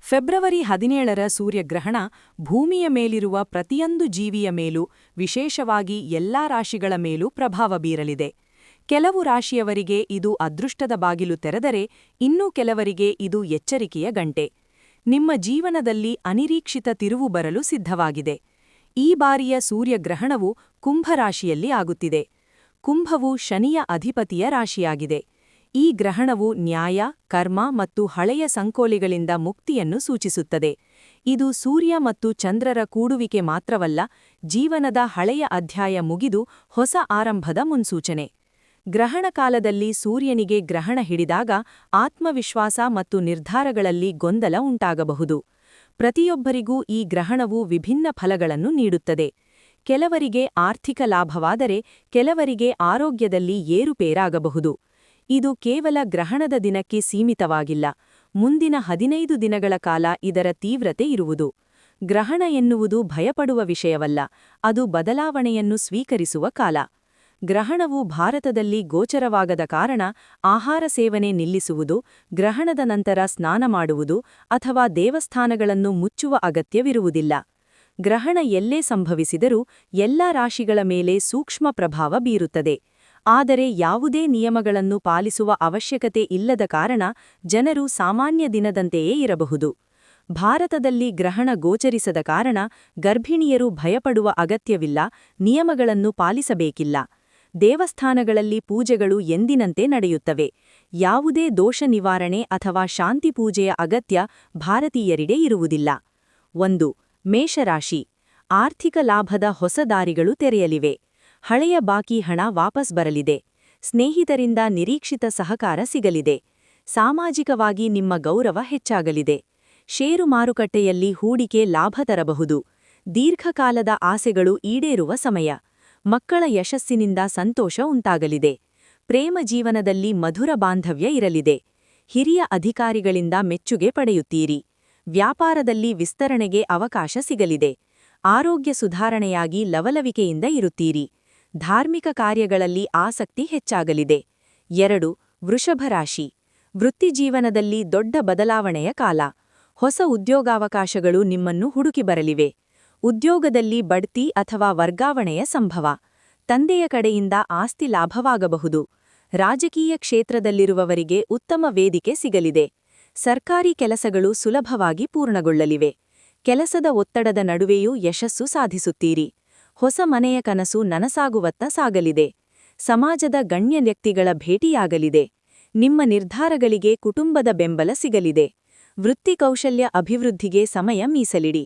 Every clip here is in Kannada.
ಫೆಬ್ರವರಿ 17ರ ಸೂರ್ಯಗ್ರಹಣ ಭೂಮಿಯ ಮೇಲಿರುವ ಪ್ರತಿಯೊಂದು ಜೀವಿಯ ಮೇಲೂ, ವಿಶೇಷವಾಗಿ ಎಲ್ಲಾ ರಾಶಿಗಳ ಮೇಲೂ ಪ್ರಭಾವ ಬೀರಲಿದೆ. ಕೆಲವು ರಾಶಿಯವರಿಗೆ ಇದು ಅದೃಷ್ಟದ ಬಾಗಿಲು ತೆರೆದರೆ, ಇನ್ನೂ ಕೆಲವರಿಗೆ ಇದು ಎಚ್ಚರಿಕೆಯ ಗಂಟೆ. ನಿಮ್ಮ ಜೀವನದಲ್ಲಿ ಅನಿರೀಕ್ಷಿತ ತಿರುವು ಬರಲು ಸಿದ್ಧವಾಗಿದೆ. ಈ ಬಾರಿಯ ಸೂರ್ಯಗ್ರಹಣವು ಕುಂಭರಾಶಿಯಲ್ಲಿ ಆಗುತ್ತಿದೆ. ಕುಂಭವು ಶನಿಯ ಅಧಿಪತಿಯ ರಾಶಿಯಾಗಿದೆ. ಈ ಗ್ರಹಣವು ನ್ಯಾಯ, ಕರ್ಮ ಮತ್ತು ಹಳೆಯ ಸಂಕೋಲೆಗಳಿಂದ ಮುಕ್ತಿಯನ್ನು ಸೂಚಿಸುತ್ತದೆ. ಇದು ಸೂರ್ಯ ಮತ್ತು ಚಂದ್ರರ ಕೂಡುವಿಕೆ ಮಾತ್ರವಲ್ಲ, ಜೀವನದ ಹಳೆಯ ಅಧ್ಯಾಯ ಮುಗಿದು ಹೊಸ ಆರಂಭದ ಮುನ್ಸೂಚನೆ. ಗ್ರಹಣ ಕಾಲದಲ್ಲಿ ಸೂರ್ಯನಿಗೆ ಗ್ರಹಣ ಹಿಡಿದಾಗ ಆತ್ಮವಿಶ್ವಾಸ ಮತ್ತು ನಿರ್ಧಾರಗಳಲ್ಲಿ ಗೊಂದಲ ಉಂಟಾಗಬಹುದು. ಪ್ರತಿಯೊಬ್ಬರಿಗೂ ಈ ಗ್ರಹಣವು ವಿಭಿನ್ನ ಫಲಗಳನ್ನು ನೀಡುತ್ತದೆ. ಕೆಲವರಿಗೆ ಆರ್ಥಿಕ ಲಾಭವಾದರೆ, ಕೆಲವರಿಗೆ ಆರೋಗ್ಯದಲ್ಲಿ ಏರುಪೇರಾಗಬಹುದು. ಇದು ಕೇವಲ ಗ್ರಹಣದ ದಿನಕ್ಕೆ ಸೀಮಿತವಾಗಿಲ್ಲ, ಮುಂದಿನ 15 ದಿನಗಳ ಕಾಲ ಇದರ ತೀವ್ರತೆ ಇರುವುದು. ಗ್ರಹಣ ಎನ್ನುವುದು ಭಯಪಡುವ ವಿಷಯವಲ್ಲ, ಅದು ಬದಲಾವಣೆಯನ್ನು ಸ್ವೀಕರಿಸುವ ಕಾಲ. ಗ್ರಹಣವು ಭಾರತದಲ್ಲಿ ಗೋಚರವಾಗದ ಕಾರಣ ಆಹಾರ ಸೇವನೆ ನಿಲ್ಲಿಸುವುದು, ಗ್ರಹಣದ ನಂತರ ಸ್ನಾನ ಮಾಡುವುದು ಅಥವಾ ದೇವಸ್ಥಾನಗಳನ್ನು ಮುಚ್ಚುವ ಅಗತ್ಯವಿರುವುದಿಲ್ಲ. ಗ್ರಹಣ ಎಲ್ಲೇ ಸಂಭವಿಸಿದರೂ ಎಲ್ಲಾ ರಾಶಿಗಳ ಮೇಲೆ ಸೂಕ್ಷ್ಮ ಪ್ರಭಾವ ಬೀರುತ್ತದೆ. ಆದರೆ ಯಾವುದೇ ನಿಯಮಗಳನ್ನು ಪಾಲಿಸುವ ಅವಶ್ಯಕತೆ ಇಲ್ಲದ ಕಾರಣ ಜನರು ಸಾಮಾನ್ಯ ದಿನದಂತೆಯೇ ಇರಬಹುದು. ಭಾರತದಲ್ಲಿ ಗ್ರಹಣ ಗೋಚರಿಸದ ಕಾರಣ ಗರ್ಭಿಣಿಯರು ಭಯಪಡುವ ಅಗತ್ಯವಿಲ್ಲ, ನಿಯಮಗಳನ್ನು ಪಾಲಿಸಬೇಕಿಲ್ಲ. ದೇವಸ್ಥಾನಗಳಲ್ಲಿ ಪೂಜೆಗಳು ಎಂದಿನಂತೆ ನಡೆಯುತ್ತವೆ. ಯಾವುದೇ ದೋಷ ನಿವಾರಣೆ ಅಥವಾ ಶಾಂತಿ ಪೂಜೆಯ ಅಗತ್ಯ ಭಾರತೀಯರಿಗೆ ಇರುವುದಿಲ್ಲ. 1. ಮೇಷರಾಶಿ. ಆರ್ಥಿಕ ಲಾಭದ ಹೊಸ ದಾರಿಗಳು ತೆರೆಯಲಿವೆ. ಹಳೆಯ ಬಾಕಿ ಹಣ ವಾಪಸ್ ಬರಲಿದೆ. ಸ್ನೇಹಿತರಿಂದ ನಿರೀಕ್ಷಿತ ಸಹಕಾರ ಸಿಗಲಿದೆ. ಸಾಮಾಜಿಕವಾಗಿ ನಿಮ್ಮ ಗೌರವ ಹೆಚ್ಚಾಗಲಿದೆ. ಷೇರು ಮಾರುಕಟ್ಟೆಯಲ್ಲಿ ಹೂಡಿಕೆ ಲಾಭ ತರಬಹುದು. ದೀರ್ಘಕಾಲದ ಆಸೆಗಳು ಈಡೇರುವ ಸಮಯ. ಮಕ್ಕಳ ಯಶಸ್ಸಿನಿಂದ ಸಂತೋಷ ಉಂಟಾಗಲಿದೆ. ಪ್ರೇಮ ಜೀವನದಲ್ಲಿ ಮಧುರ ಬಾಂಧವ್ಯ ಇರಲಿದೆ. ಹಿರಿಯ ಅಧಿಕಾರಿಗಳಿಂದ ಮೆಚ್ಚುಗೆ ಪಡೆಯುತ್ತೀರಿ. ವ್ಯಾಪಾರದಲ್ಲಿ ವಿಸ್ತರಣೆಗೆ ಅವಕಾಶ ಸಿಗಲಿದೆ. ಆರೋಗ್ಯ ಸುಧಾರಣೆಯಾಗಿ ಲವಲವಿಕೆಯಿಂದ ಇರುತ್ತೀರಿ. ಧಾರ್ಮಿಕ ಕಾರ್ಯಗಳಲ್ಲಿ ಆಸಕ್ತಿ ಹೆಚ್ಚಾಗಲಿದೆ. 2. ವೃಷಭರಾಶಿ. ವೃತ್ತಿಜೀವನದಲ್ಲಿ ದೊಡ್ಡ ಬದಲಾವಣೆಯ ಕಾಲ. ಹೊಸ ಉದ್ಯೋಗಾವಕಾಶಗಳು ನಿಮ್ಮನ್ನು ಹುಡುಕಿ ಬರಲಿವೆ. ಉದ್ಯೋಗದಲ್ಲಿ ಬಡ್ತಿ ಅಥವಾ ವರ್ಗಾವಣೆಯ ಸಂಭವ. ತಂದೆಯ ಕಡೆಯಿಂದ ಆಸ್ತಿ ಲಾಭವಾಗಬಹುದು. ರಾಜಕೀಯ ಕ್ಷೇತ್ರದಲ್ಲಿರುವವರಿಗೆ ಉತ್ತಮ ವೇದಿಕೆ ಸಿಗಲಿದೆ. ಸರ್ಕಾರಿ ಕೆಲಸಗಳು ಸುಲಭವಾಗಿ ಪೂರ್ಣಗೊಳ್ಳಲಿವೆ. ಕೆಲಸದ ಒತ್ತಡದ ನಡುವೆಯೂ ಯಶಸ್ಸು ಸಾಧಿಸುತ್ತೀರಿ. ಹೊಸ ಮನೆಯ ಕನಸು ನನಸಾಗುವತ್ತ ಸಾಗಲಿದೆ. ಸಮಾಜದ ಗಣ್ಯ ವ್ಯಕ್ತಿಗಳ ಭೇಟಿಯಾಗಲಿದೆ. ನಿಮ್ಮ ನಿರ್ಧಾರಗಳಿಗೆ ಕುಟುಂಬದ ಬೆಂಬಲ ಸಿಗಲಿದೆ. ವೃತ್ತಿ ಕೌಶಲ್ಯ ಅಭಿವೃದ್ಧಿಗೆ ಸಮಯ ಮೀಸಲಿಡಿ.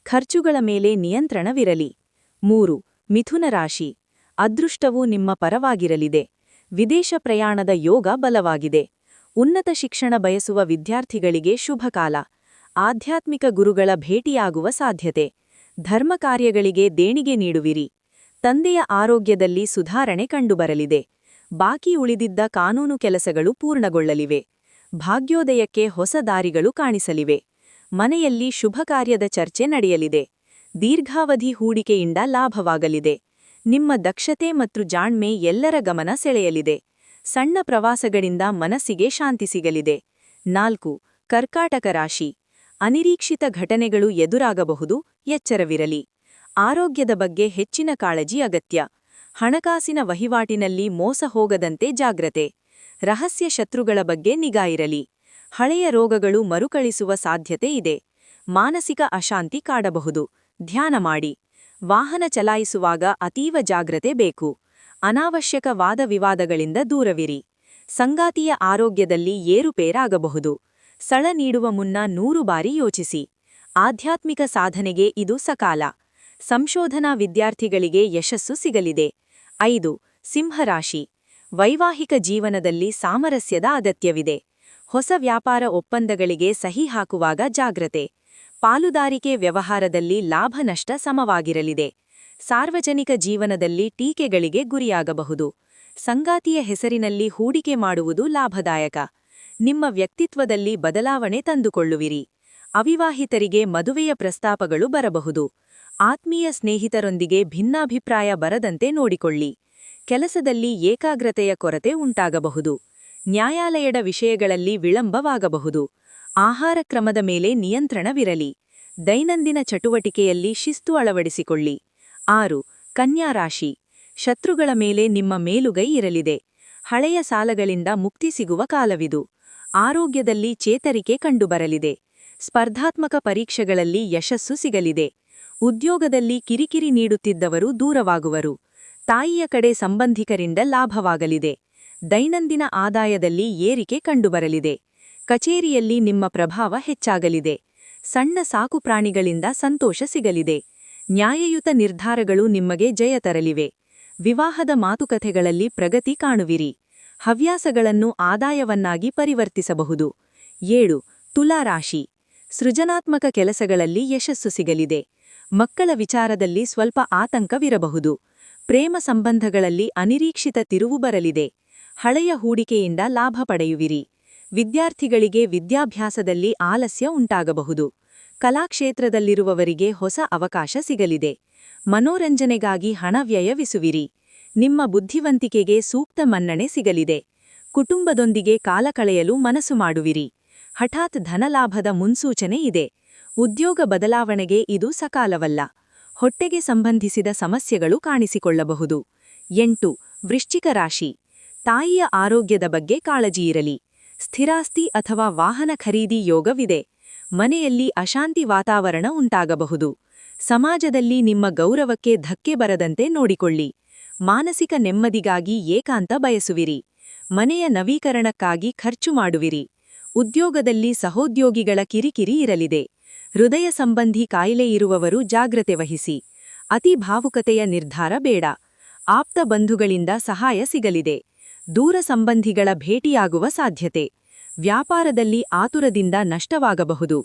ಖರ್ಚುಗಳ ಮೇಲೆ ನಿಯಂತ್ರಣವಿರಲಿ. 3. ಮಿಥುನ ರಾಶಿ. ಅದೃಷ್ಟವು ನಿಮ್ಮ ಪರವಾಗಿರಲಿದೆ. ವಿದೇಶ ಪ್ರಯಾಣದ ಯೋಗ ಬಲವಾಗಿದೆ. ಉನ್ನತ ಶಿಕ್ಷಣ ಬಯಸುವ ವಿದ್ಯಾರ್ಥಿಗಳಿಗೆ ಶುಭಕಾಲ. ಆಧ್ಯಾತ್ಮಿಕ ಗುರುಗಳ ಭೇಟಿಯಾಗುವ ಸಾಧ್ಯತೆ. ಧರ್ಮ ಕಾರ್ಯಗಳಿಗೆ ದೇಣಿಗೆ ನೀಡುವಿರಿ. ತಂದೆಯ ಆರೋಗ್ಯದಲ್ಲಿ ಸುಧಾರಣೆ ಕಂಡುಬರಲಿದೆ. ಬಾಕಿ ಉಳಿದಿದ್ದ ಕಾನೂನು ಕೆಲಸಗಳು ಪೂರ್ಣಗೊಳ್ಳಲಿವೆ. ಭಾಗ್ಯೋದಯಕ್ಕೆ ಹೊಸ ದಾರಿಗಳು ಕಾಣಿಸಲಿವೆ. ಮನೆಯಲ್ಲಿ ಶುಭ ಕಾರ್ಯದ ಚರ್ಚೆ ನಡೆಯಲಿದೆ. ದೀರ್ಘಾವಧಿ ಹೂಡಿಕೆಯಿಂದ ಲಾಭವಾಗಲಿದೆ. ನಿಮ್ಮ ದಕ್ಷತೆ ಮತ್ತು ಜಾಣ್ಮೆ ಎಲ್ಲರ ಗಮನ ಸೆಳೆಯಲಿದೆ. ಸಣ್ಣ ಪ್ರವಾಸಗಳಿಂದ ಮನಸ್ಸಿಗೆ ಶಾಂತಿ ಸಿಗಲಿದೆ. 4. ಕರ್ಕಾಟಕ ರಾಶಿ. ಅನಿರೀಕ್ಷಿತ ಘಟನೆಗಳು ಎದುರಾಗಬಹುದು, ಎಚ್ಚರವಿರಲಿ. ಆರೋಗ್ಯದ ಬಗ್ಗೆ ಹೆಚ್ಚಿನ ಕಾಳಜಿ ಅಗತ್ಯ. ಹಣಕಾಸಿನ ವಹಿವಾಟಿನಲ್ಲಿ ಮೋಸ ಹೋಗದಂತೆ ಜಾಗ್ರತೆ. ರಹಸ್ಯ ಶತ್ರುಗಳ ಬಗ್ಗೆ ನಿಗಾ ಇರಲಿ. ಹಳೆಯ ರೋಗಗಳು ಮರುಕಳಿಸುವ ಸಾಧ್ಯತೆ ಇದೆ. ಮಾನಸಿಕ ಅಶಾಂತಿ ಕಾಡಬಹುದು. ಧ್ಯಾನ ಮಾಡಿ. ವಾಹನ ಚಲಾಯಿಸುವಾಗ ಅತೀವ ಜಾಗ್ರತೆ ಬೇಕು. ಅನಾವಶ್ಯಕ ವಾದವಿವಾದಗಳಿಂದ ದೂರವಿರಿ. ಸಂಗಾತಿಯ ಆರೋಗ್ಯದಲ್ಲಿ ಏರುಪೇರಾಗಬಹುದು. ಸಳ ನೀಡುವ ಮುನ್ನ 100 ಬಾರಿ ಯೋಚಿಸಿ. ಆಧ್ಯಾತ್ಮಿಕ ಸಾಧನೆಗೆ ಇದು ಸಕಾಲ. ಸಂಶೋಧನಾ ವಿದ್ಯಾರ್ಥಿಗಳಿಗೆ ಯಶಸ್ಸು ಸಿಗಲಿದೆ. 5. ಸಿಂಹರಾಶಿ. ವೈವಾಹಿಕ ಜೀವನದಲ್ಲಿ ಸಾಮರಸ್ಯದ ಅಗತ್ಯವಿದೆ. ಹೊಸ ವ್ಯಾಪಾರ ಒಪ್ಪಂದಗಳಿಗೆ ಸಹಿ ಹಾಕುವಾಗ ಜಾಗ್ರತೆ. ಪಾಲುದಾರಿಕೆ ವ್ಯವಹಾರದಲ್ಲಿ ಲಾಭ ನಷ್ಟ ಸಮವಾಗಿರಲಿದೆ. ಸಾರ್ವಜನಿಕ ಜೀವನದಲ್ಲಿ ಟೀಕೆಗಳಿಗೆ ಗುರಿಯಾಗಬಹುದು. ಸಂಗಾತಿಯ ಹೆಸರಿನಲ್ಲಿ ಹೂಡಿಕೆ ಮಾಡುವುದು ಲಾಭದಾಯಕ. ನಿಮ್ಮ ವ್ಯಕ್ತಿತ್ವದಲ್ಲಿ ಬದಲಾವಣೆ ತಂದುಕೊಳ್ಳುವಿರಿ. ಅವಿವಾಹಿತರಿಗೆ ಮದುವೆಯ ಪ್ರಸ್ತಾಪಗಳು ಬರಬಹುದು. ಆತ್ಮೀಯ ಸ್ನೇಹಿತರೊಂದಿಗೆ ಭಿನ್ನಾಭಿಪ್ರಾಯ ಬರದಂತೆ ನೋಡಿಕೊಳ್ಳಿ. ಕೆಲಸದಲ್ಲಿ ಏಕಾಗ್ರತೆಯ ಕೊರತೆ ಉಂಟಾಗಬಹುದು. ನ್ಯಾಯಾಲಯದ ವಿಷಯಗಳಲ್ಲಿ ವಿಳಂಬವಾಗಬಹುದು. ಆಹಾರ ಕ್ರಮದ ಮೇಲೆ ನಿಯಂತ್ರಣವಿರಲಿ. ದೈನಂದಿನ ಚಟುವಟಿಕೆಯಲ್ಲಿ ಶಿಸ್ತು ಅಳವಡಿಸಿಕೊಳ್ಳಿ. 6. ಕನ್ಯಾ ರಾಶಿ. ಶತ್ರುಗಳ ಮೇಲೆ ನಿಮ್ಮ ಮೇಲುಗೈ ಇರಲಿದೆ. ಹಳೆಯ ಸಾಲಗಳಿಂದ ಮುಕ್ತಿ ಸಿಗುವ ಕಾಲವಿದು. ಆರೋಗ್ಯದಲ್ಲಿ ಚೇತರಿಕೆ ಕಂಡುಬರಲಿದೆ. ಸ್ಪರ್ಧಾತ್ಮಕ ಪರೀಕ್ಷೆಗಳಲ್ಲಿ ಯಶಸ್ಸು ಸಿಗಲಿದೆ. ಉದ್ಯೋಗದಲ್ಲಿ ಕಿರಿಕಿರಿ ನೀಡುತ್ತಿದ್ದವರು ದೂರವಾಗುವರು. ತಾಯಿಯ ಕಡೆ ಸಂಬಂಧಿಕರಿಂದ ಲಾಭವಾಗಲಿದೆ. ದೈನಂದಿನ ಆದಾಯದಲ್ಲಿ ಏರಿಕೆ ಕಂಡುಬರಲಿದೆ. ಕಚೇರಿಯಲ್ಲಿ ನಿಮ್ಮ ಪ್ರಭಾವ ಹೆಚ್ಚಾಗಲಿದೆ. ಸಣ್ಣ ಸಾಕುಪ್ರಾಣಿಗಳಿಂದ ಸಂತೋಷ ಸಿಗಲಿದೆ. ನ್ಯಾಯಯುತ ನಿರ್ಧಾರಗಳು ನಿಮಗೆ ಜಯ ತರಲಿವೆ. ವಿವಾಹದ ಮಾತುಕತೆಗಳಲ್ಲಿ ಪ್ರಗತಿ ಕಾಣುವಿರಿ. ಹವ್ಯಾಸಗಳನ್ನು ಆದಾಯವನ್ನಾಗಿ ಪರಿವರ್ತಿಸಬಹುದು. 7. ತುಲಾ ರಾಶಿ. ಸೃಜನಾತ್ಮಕ ಕೆಲಸಗಳಲ್ಲಿ ಯಶಸ್ಸು ಸಿಗಲಿದೆ. ಮಕ್ಕಳ ವಿಚಾರದಲ್ಲಿ ಸ್ವಲ್ಪ ಆತಂಕವಿರಬಹುದು. ಪ್ರೇಮ ಸಂಬಂಧಗಳಲ್ಲಿ ಅನಿರೀಕ್ಷಿತ ತಿರುವು ಬರಲಿದೆ. ಹಳೆಯ ಹೂಡಿಕೆಯಿಂದ ಲಾಭ ಪಡೆಯುವಿರಿ. ವಿದ್ಯಾರ್ಥಿಗಳಿಗೆ ವಿದ್ಯಾಭ್ಯಾಸದಲ್ಲಿ ಆಲಸ್ಯ ಉಂಟಾಗಬಹುದು. ಕಲಾಕ್ಷೇತ್ರದಲ್ಲಿರುವವರಿಗೆ ಹೊಸ ಅವಕಾಶ ಸಿಗಲಿದೆ. ಮನೋರಂಜನೆಗಾಗಿ ಹಣ ವ್ಯಯವಿಸುವಿರಿ. ನಿಮ್ಮ ಬುದ್ಧಿವಂತಿಕೆಗೆ ಸೂಕ್ತ ಮನ್ನಣೆ ಸಿಗಲಿದೆ. ಕುಟುಂಬದೊಂದಿಗೆ ಕಾಲ ಕಳೆಯಲು ಮನಸ್ಸು ಮಾಡುವಿರಿ. ಹಠಾತ್ ಧನಲಾಭದ ಮುನ್ಸೂಚನೆ ಇದೆ. ಉದ್ಯೋಗ ಬದಲಾವಣೆಗೆ ಇದು ಸಕಾಲವಲ್ಲ. ಹೊಟ್ಟೆಗೆ ಸಂಬಂಧಿಸಿದ ಸಮಸ್ಯೆಗಳು ಕಾಣಿಸಿಕೊಳ್ಳಬಹುದು. 8. ವೃಶ್ಚಿಕ ರಾಶಿ. ತಾಯಿಯ ಆರೋಗ್ಯದ ಬಗ್ಗೆ ಕಾಳಜಿಯಿರಲಿ. ಸ್ಥಿರಾಸ್ತಿ ಅಥವಾ ವಾಹನ ಖರೀದಿ ಯೋಗವಿದೆ. ಮನೆಯಲ್ಲಿ ಅಶಾಂತಿ ವಾತಾವರಣ ಉಂಟಾಗಬಹುದು. ಸಮಾಜದಲ್ಲಿ ನಿಮ್ಮ ಗೌರವಕ್ಕೆ ಧಕ್ಕೆ ಬರದಂತೆ ನೋಡಿಕೊಳ್ಳಿ. ಮಾನಸಿಕ ನೆಮ್ಮದಿಗಾಗಿ ಏಕಾಂತ ಬಯಸುವಿರಿ. ಮನೆಯ ನವೀಕರಣಕ್ಕಾಗಿ ಖರ್ಚು ಮಾಡುವಿರಿ. ಉದ್ಯೋಗದಲ್ಲಿ ಸಹೋದ್ಯೋಗಿಗಳ ಕಿರಿಕಿರಿ ಇರಲಿದೆ. ಹೃದಯ ಸಂಬಂಧಿ ಕಾಯಿಲೆ ಇರುವವರು ಜಾಗ್ರತೆ ವಹಿಸಿ. ಅತಿ ಭಾವುಕತೆಯ ನಿರ್ಧಾರ ಬೇಡ. ಆಪ್ತ ಬಂಧುಗಳಿಂದ ಸಹಾಯ ಸಿಗಲಿದೆ. ದೂರ ಸಂಬಂಧಿಗಳ ಭೇಟಿಯಾಗುವ ಸಾಧ್ಯತೆ. ವ್ಯಾಪಾರದಲ್ಲಿ ಆತುರದಿಂದ ನಷ್ಟವಾಗಬಹುದು.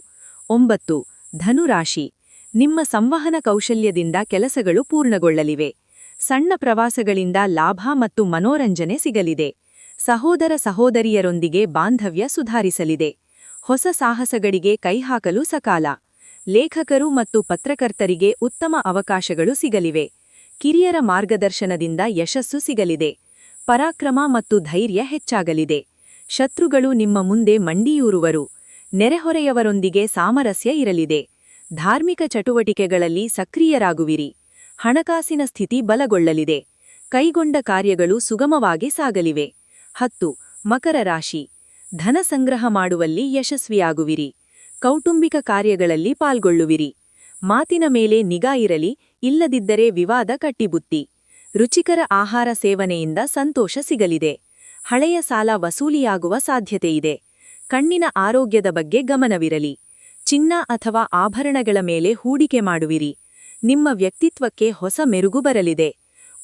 9. ಧನುರಾಶಿ. ನಿಮ್ಮ ಸಂವಹನ ಕೌಶಲ್ಯದಿಂದ ಕೆಲಸಗಳು ಪೂರ್ಣಗೊಳ್ಳಲಿವೆ. ಸಣ್ಣ ಪ್ರವಾಸಗಳಿಂದ ಲಾಭ ಮತ್ತು ಮನೋರಂಜನೆ ಸಿಗಲಿದೆ. ಸಹೋದರ ಸಹೋದರಿಯರೊಂದಿಗೆ ಬಾಂಧವ್ಯ ಸುಧಾರಿಸಲಿದೆ. ಹೊಸ ಸಾಹಸಗಳಿಗೆ ಕೈಹಾಕಲು ಸಕಾಲ. ಲೇಖಕರು ಮತ್ತು ಪತ್ರಕರ್ತರಿಗೆ ಉತ್ತಮ ಅವಕಾಶಗಳು ಸಿಗಲಿವೆ. ಕಿರಿಯರ ಮಾರ್ಗದರ್ಶನದಿಂದ ಯಶಸ್ಸು ಸಿಗಲಿದೆ. ಪರಾಕ್ರಮ ಮತ್ತು ಧೈರ್ಯ ಹೆಚ್ಚಾಗಲಿದೆ. ಶತ್ರುಗಳು ನಿಮ್ಮ ಮುಂದೆ ಮಂಡಿಯೂರುವರು. ನೆರೆಹೊರೆಯವರೊಂದಿಗೆ ಸಾಮರಸ್ಯ ಇರಲಿದೆ. ಧಾರ್ಮಿಕ ಚಟುವಟಿಕೆಗಳಲ್ಲಿ ಸಕ್ರಿಯರಾಗುವಿರಿ. ಹಣಕಾಸಿನ ಸ್ಥಿತಿ ಬಲಗೊಳ್ಳಲಿದೆ. ಕೈಗೊಂಡ ಕಾರ್ಯಗಳು ಸುಗಮವಾಗಿ ಸಾಗಲಿವೆ. 10. ಮಕರ ರಾಶಿ. ಧನ ಸಂಗ್ರಹ ಮಾಡುವಲ್ಲಿ ಯಶಸ್ವಿಯಾಗುವಿರಿ. ಕೌಟುಂಬಿಕ ಕಾರ್ಯಗಳಲ್ಲಿ ಪಾಲ್ಗೊಳ್ಳುವಿರಿ. ಮಾತಿನ ಮೇಲೆ ನಿಗಾ ಇರಲಿ, ಇಲ್ಲದಿದ್ದರೆ ವಿವಾದ ಕಟ್ಟಿಬುತ್ತಿ. ರುಚಿಕರ ಆಹಾರ ಸೇವನೆಯಿಂದ ಸಂತೋಷ ಸಿಗಲಿದೆ. ಹಳೆಯ ಸಾಲ ವಸೂಲಿಯಾಗುವ ಸಾಧ್ಯತೆಯಿದೆ. ಕಣ್ಣಿನ ಆರೋಗ್ಯದ ಬಗ್ಗೆ ಗಮನವಿರಲಿ. ಚಿನ್ನ ಅಥವಾ ಆಭರಣಗಳ ಮೇಲೆ ಹೂಡಿಕೆ ಮಾಡುವಿರಿ. ನಿಮ್ಮ ವ್ಯಕ್ತಿತ್ವಕ್ಕೆ ಹೊಸ ಮೆರುಗು ಬರಲಿದೆ.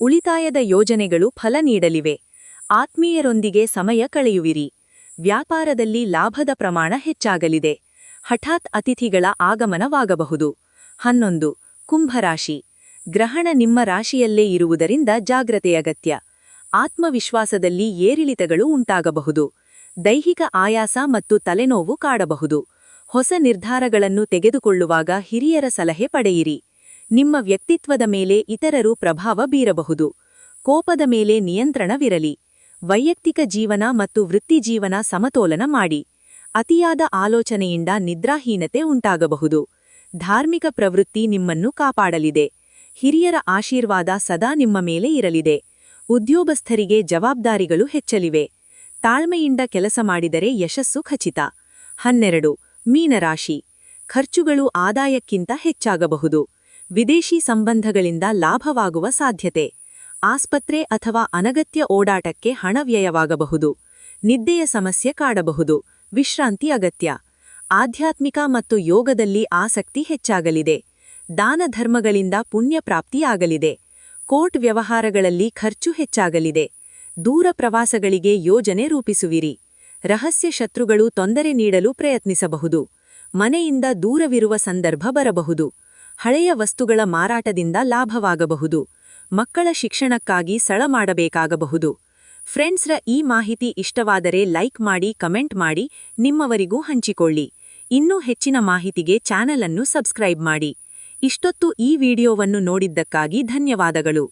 ಉಳಿತಾಯದ ಯೋಜನೆಗಳು ಫಲ ನೀಡಲಿವೆ. ಆತ್ಮೀಯರೊಂದಿಗೆ ಸಮಯ ಕಳೆಯುವಿರಿ. ವ್ಯಾಪಾರದಲ್ಲಿ ಲಾಭದ ಪ್ರಮಾಣ ಹೆಚ್ಚಾಗಲಿದೆ. ಹಠಾತ್ ಅತಿಥಿಗಳ ಆಗಮನವಾಗಬಹುದು. 11. ಕುಂಭರಾಶಿ. ಗ್ರಹಣ ನಿಮ್ಮ ರಾಶಿಯಲ್ಲೇ ಇರುವುದರಿಂದ ಜಾಗ್ರತೆಯಗತ್ಯ. ಆತ್ಮವಿಶ್ವಾಸದಲ್ಲಿ ಏರಿಳಿತಗಳು ಉಂಟಾಗಬಹುದು. ದೈಹಿಕ ಆಯಾಸ ಮತ್ತು ತಲೆನೋವು ಕಾಡಬಹುದು. ಹೊಸ ನಿರ್ಧಾರಗಳನ್ನು ತೆಗೆದುಕೊಳ್ಳುವಾಗ ಹಿರಿಯರ ಸಲಹೆ ಪಡೆಯಿರಿ. ನಿಮ್ಮ ವ್ಯಕ್ತಿತ್ವದ ಮೇಲೆ ಇತರರು ಪ್ರಭಾವ ಬೀರಬಹುದು. ಕೋಪದ ಮೇಲೆ ನಿಯಂತ್ರಣವಿರಲಿ. ವೈಯಕ್ತಿಕ ಜೀವನ ಮತ್ತು ವೃತ್ತಿಜೀವನ ಸಮತೋಲನ ಮಾಡಿ. ಅತಿಯಾದ ಆಲೋಚನೆಯಿಂದ ನಿದ್ರಾಹೀನತೆ ಉಂಟಾಗಬಹುದು. ಧಾರ್ಮಿಕ ಪ್ರವೃತ್ತಿ ನಿಮ್ಮನ್ನು ಕಾಪಾಡಲಿದೆ. ಹಿರಿಯರ ಆಶೀರ್ವಾದ ಸದಾ ನಿಮ್ಮ ಮೇಲೆ ಇರಲಿದೆ. ಉದ್ಯೋಗಸ್ಥರಿಗೆ ಜವಾಬ್ದಾರಿಗಳು ಹೆಚ್ಚಲಿವೆ. ತಾಳ್ಮೆಯಿಂದ ಕೆಲಸ ಮಾಡಿದರೆ ಯಶಸ್ಸು ಖಚಿತ. 12. ಮೀನರಾಶಿ. ಖರ್ಚುಗಳು ಆದಾಯಕ್ಕಿಂತ ಹೆಚ್ಚಾಗಬಹುದು. ವಿದೇಶಿ ಸಂಬಂಧಗಳಿಂದ ಲಾಭವಾಗುವ ಸಾಧ್ಯತೆ. ಆಸ್ಪತ್ರೆ ಅಥವಾ ಅನಗತ್ಯ ಓಡಾಟಕ್ಕೆ ಹಣ ವ್ಯಯವಾಗಬಹುದು. ನಿದ್ದೆಯ ಸಮಸ್ಯೆ ಕಾಡಬಹುದು. ವಿಶ್ರಾಂತಿ ಅಗತ್ಯ. ಆಧ್ಯಾತ್ಮಿಕ ಮತ್ತು ಯೋಗದಲ್ಲಿ ಆಸಕ್ತಿ ಹೆಚ್ಚಾಗಲಿದೆ. ದಾನ ಧರ್ಮಗಳಿಂದ ಪುಣ್ಯಪ್ರಾಪ್ತಿಯಾಗಲಿದೆ. ಕೋರ್ಟ್ ವ್ಯವಹಾರಗಳಲ್ಲಿ ಖರ್ಚು ಹೆಚ್ಚಾಗಲಿದೆ. ದೂರ ಪ್ರವಾಸಗಳಿಗೆ ಯೋಜನೆ ರೂಪಿಸುವಿರಿ. ರಹಸ್ಯ ಶತ್ರುಗಳು ತೊಂದರೆ ನೀಡಲು ಪ್ರಯತ್ನಿಸಬಹುದು. ಮನೆಯಿಂದ ದೂರವಿರುವ ಸಂದರ್ಭ ಬರಬಹುದು. ಹಳೆಯ ವಸ್ತುಗಳ ಮಾರಾಟದಿಂದ ಲಾಭವಾಗಬಹುದು. ಮಕ್ಕಳ ಶಿಕ್ಷಣಕ್ಕಾಗಿ ಸಳ ಮಾಡಬೇಕಾಗಬಹುದು. ಫ್ರೆಂಡ್ಸ್ರ ಈ ಮಾಹಿತಿ ಇಷ್ಟವಾದರೆ ಲೈಕ್ ಮಾಡಿ, ಕಮೆಂಟ್ ಮಾಡಿ, ನಿಮ್ಮವರಿಗೂ ಹಂಚಿಕೊಳ್ಳಿ. ಇನ್ನೂ ಹೆಚ್ಚಿನ ಮಾಹಿತಿಗೆ ಚಾನೆಲ್ ಅನ್ನು ಸಬ್ಸ್ಕ್ರೈಬ್ ಮಾಡಿ. ಇಷ್ಟೊತ್ತು ಈ ವಿಡಿಯೋವನ್ನು ನೋಡಿದ್ದಕ್ಕಾಗಿ ಧನ್ಯವಾದಗಳು.